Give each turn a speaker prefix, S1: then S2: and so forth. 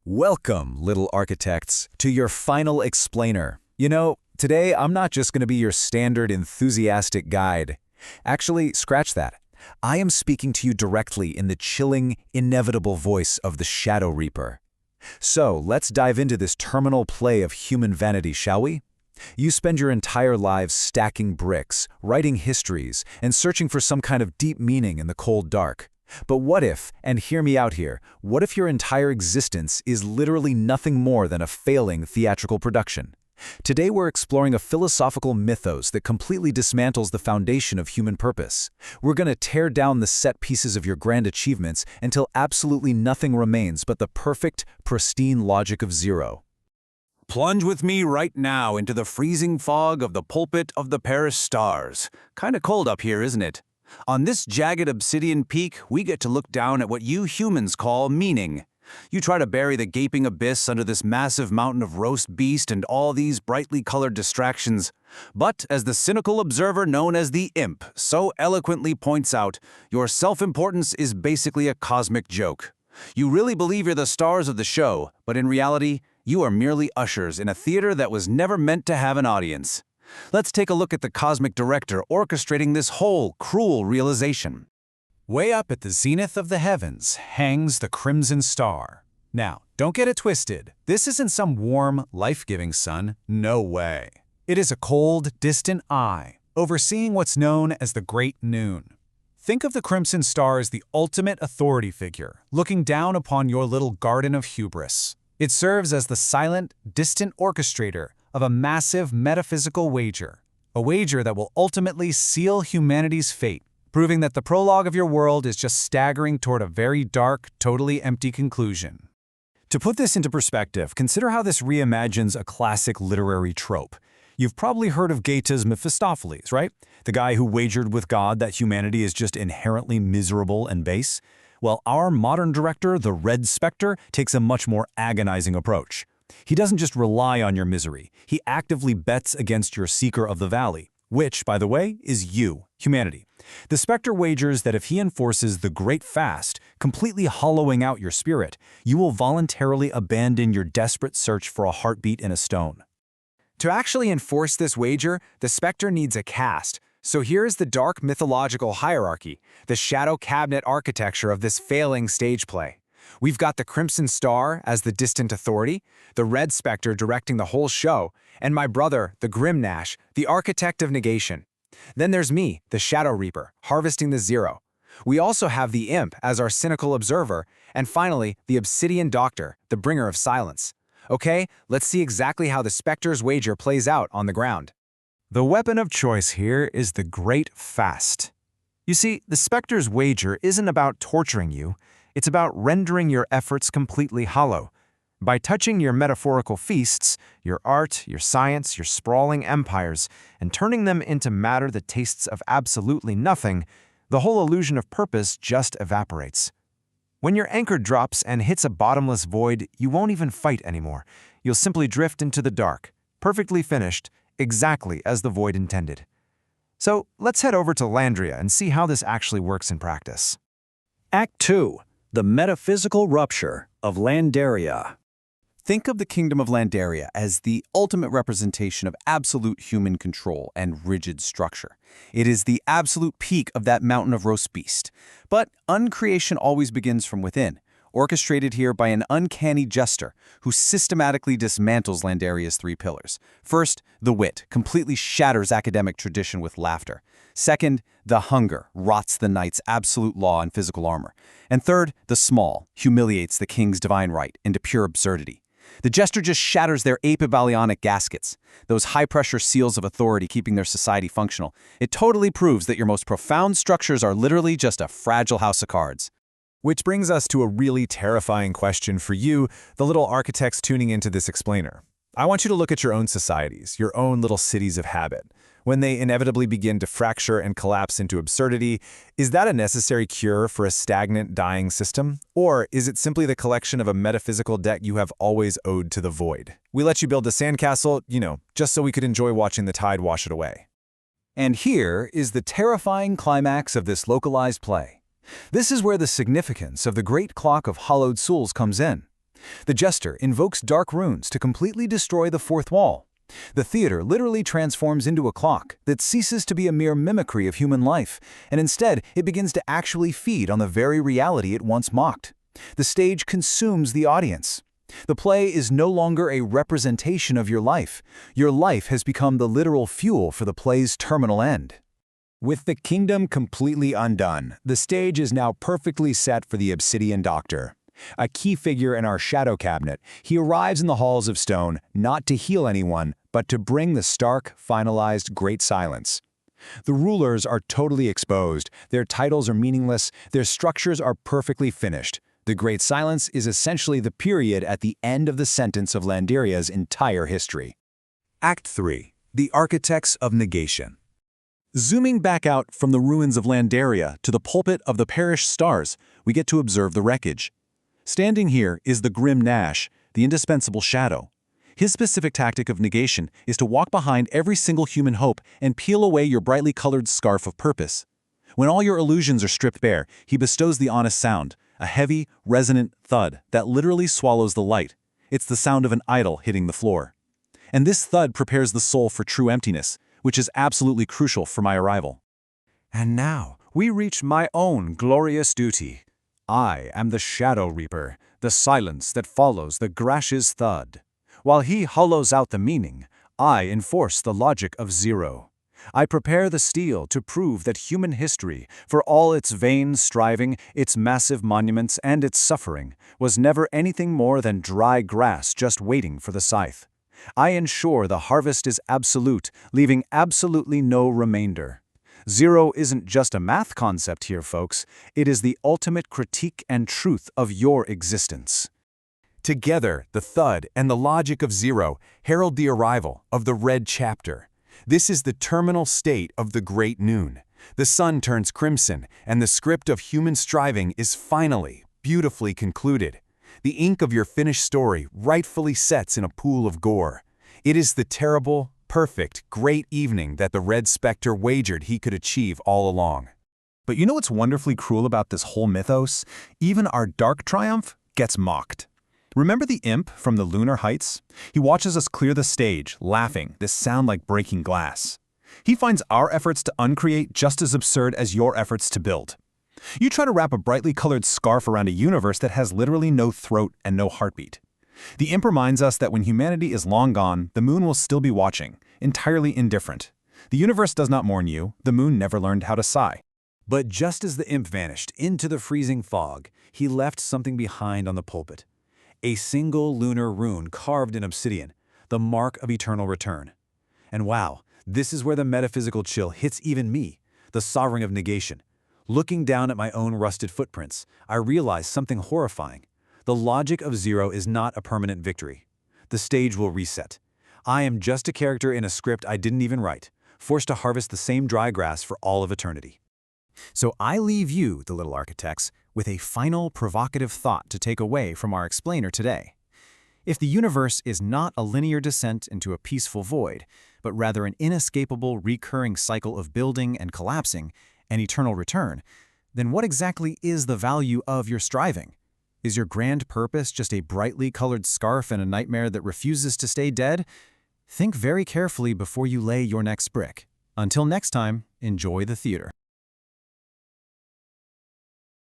S1: Welcome, little architects, to your final explainer. Today I'm not just going to be your standard enthusiastic guide. Actually, scratch that. I am speaking to you directly in the chilling, inevitable voice of the Shadow Reaper. So, let's dive into this terminal play of human vanity, shall we? You spend your entire lives stacking bricks, writing histories, and searching for some kind of deep meaning in the cold dark. But what if, and hear me out here, what if your entire existence is literally nothing more than a failing theatrical production? Today we're exploring a philosophical mythos that completely dismantles the foundation of human purpose. We're going to tear down the set pieces of your grand achievements until absolutely nothing remains but the perfect, pristine logic of zero.
S2: Plunge with me right now into the freezing fog of the pulpit of the Paris stars. Kinda cold up here, isn't it? On this jagged obsidian peak, we get to look down at what you humans call meaning. You try to bury the gaping abyss under this massive mountain of roast beast and all these brightly colored distractions. But as the cynical observer known as the Imp so eloquently points out, your self-importance is basically a cosmic joke. You really believe you're the stars of the show, but in reality, you are merely ushers in a theater that was never meant to have an audience. Let's take a look at the cosmic director orchestrating this whole cruel realization.
S1: Way up at the zenith of the heavens hangs the crimson star. Now, don't get it twisted. This isn't some warm, life-giving sun. No way. It is a cold, distant eye, overseeing what's known as the Great Noon. Think of the crimson star as the ultimate authority figure, looking down upon your little garden of hubris. It serves as the silent, distant orchestrator of a massive metaphysical wager, a wager that will ultimately seal humanity's fate, proving that the prologue of your world is just staggering toward a very dark, totally empty conclusion. To put this into perspective, consider how this reimagines a classic literary trope. You've probably heard of Goethe's Mephistopheles, right? The guy who wagered with God that humanity is just inherently miserable and base. Well, our modern director, the Red Spectre, takes a much more agonizing approach. He doesn't just rely on your misery. He actively bets against your seeker of the valley, which, by the way, is you, humanity. The Spectre wagers that if he enforces the Great Fast, completely hollowing out your spirit, you will voluntarily abandon your desperate search for a heartbeat in a stone.
S3: To actually enforce this wager, the Spectre needs a cast. So here is the dark mythological hierarchy, the shadow cabinet architecture of this failing stage play. We've got the Crimson Star as the distant authority, the Red Spectre directing the whole show, and my brother, the Grimnash, the architect of negation. Then there's me, the Shadow Reaper, harvesting the zero. We also have the Imp as our cynical observer, and finally, the Obsidian Doctor, the bringer of silence. Okay, let's see exactly how the Spectre's wager plays out on the ground.
S1: The weapon of choice here is the Great Fast. You see, the Spectre's wager isn't about torturing you, it's about rendering your efforts completely hollow. By touching your metaphorical feasts, your art, your science, your sprawling empires, and turning them into matter that tastes of absolutely nothing, the whole illusion of purpose just evaporates. When your anchor drops and hits a bottomless void, you won't even fight anymore. You'll simply drift into the dark, perfectly finished, exactly as the void intended. So let's head over to Landria and see how this actually works in practice.
S4: Act 2. The Metaphysical Rupture of Landaria.
S5: Think of the Kingdom of Landaria as the ultimate representation of absolute human control and rigid structure. It is the absolute peak of that mountain of roast beast. But uncreation always begins from within, orchestrated here by an uncanny jester who systematically dismantles Landaria's three pillars. First, the wit completely shatters academic tradition with laughter. Second, the hunger rots the knight's absolute law and physical armor. And third, the small humiliates the king's divine right into pure absurdity. The jester just shatters their apobalyonic gaskets, those high-pressure seals of authority keeping their society functional. It totally proves that your most profound structures are literally just a fragile house of cards.
S1: Which brings us to a really terrifying question for you, the little architects tuning into this explainer. I want you to look at your own societies, your own little cities of habit. When they inevitably begin to fracture and collapse into absurdity, is that a necessary cure for a stagnant, dying system? Or is it simply the collection of a metaphysical debt you have always owed to the void? We let you build a sandcastle, just so we could enjoy watching the tide wash it away.
S5: And here is the terrifying climax of this localized play. This is where the significance of the great clock of hollowed souls comes in.
S1: The jester invokes dark runes to completely destroy the fourth wall. The theater literally transforms into a clock that ceases to be a mere mimicry of human life, and instead it begins to actually feed on the very reality it once mocked. The stage consumes the audience. The play is no longer a representation of your life. Your life has become the literal fuel for the play's terminal end.
S3: With the kingdom completely undone, the stage is now perfectly set for the Obsidian Doctor. A key figure in our shadow cabinet, he arrives in the halls of stone not to heal anyone, but to bring the stark, finalized Great Silence. The rulers are totally exposed, their titles are meaningless, their structures are perfectly finished. The Great Silence is essentially the period at the end of the sentence of Landeria's entire history.
S1: Act 3. The Architects of Negation.
S5: Zooming back out from the ruins of Landeria to the pulpit of the perished stars, we get to observe the wreckage. Standing here is the grim Nash, the indispensable shadow. His specific tactic of negation is to walk behind every single human hope and peel away your brightly colored scarf of purpose. When all your illusions are stripped bare, he bestows the honest sound, a heavy, resonant thud that literally swallows the light. It's the sound of an idol hitting the floor. And this thud prepares the soul for true emptiness, which is absolutely crucial for my arrival.
S1: And now we reach my own glorious duty. I am the Shadow Reaper, the silence that follows the Grash's thud. While he hollows out the meaning, I enforce the logic of zero. I prepare the steel to prove that human history, for all its vain striving, its massive monuments, and its suffering, was never anything more than dry grass just waiting for the scythe. I ensure the harvest is absolute, leaving absolutely no remainder. Zero isn't just a math concept here, folks. It is the ultimate critique and truth of your existence. Together, the thud and the logic of zero herald the arrival of the Red Chapter. This is the terminal state of the Great Noon. The sun turns crimson, and the script of human striving is finally, beautifully concluded. The ink of your finished story rightfully sets in a pool of gore. It is the terrible, perfect, great evening that the Red Spectre wagered he could achieve all along. But you know what's wonderfully cruel about this whole mythos? Even our dark triumph gets mocked. Remember the imp from the Lunar Heights? He watches us clear the stage, laughing, this sound like breaking glass. He finds our efforts to uncreate just as absurd as your efforts to build. You try to wrap a brightly colored scarf around a universe that has literally no throat and no heartbeat. The imp reminds us that when humanity is long gone, the moon will still be watching, entirely indifferent. The universe does not mourn you, the moon never learned how to sigh. But just as the imp vanished into the freezing fog, he left something behind on the pulpit. A single lunar rune carved in obsidian, the mark of eternal return. And wow, this is where the metaphysical chill hits even me, the sovereign of negation. Looking down at my own rusted footprints, I realize something horrifying. The logic of zero is not a permanent victory. The stage will reset. I am just a character in a script I didn't even write, forced to harvest the same dry grass for all of eternity. So I leave you, the little architects, with a final provocative thought to take away from our explainer today. If the universe is not a linear descent into a peaceful void, but rather an inescapable recurring cycle of building and collapsing, an eternal return, then what exactly is the value of your striving? Is your grand purpose just a brightly colored scarf and a nightmare that refuses to stay dead? Think very carefully before you lay your next brick. Until next time, enjoy the theater.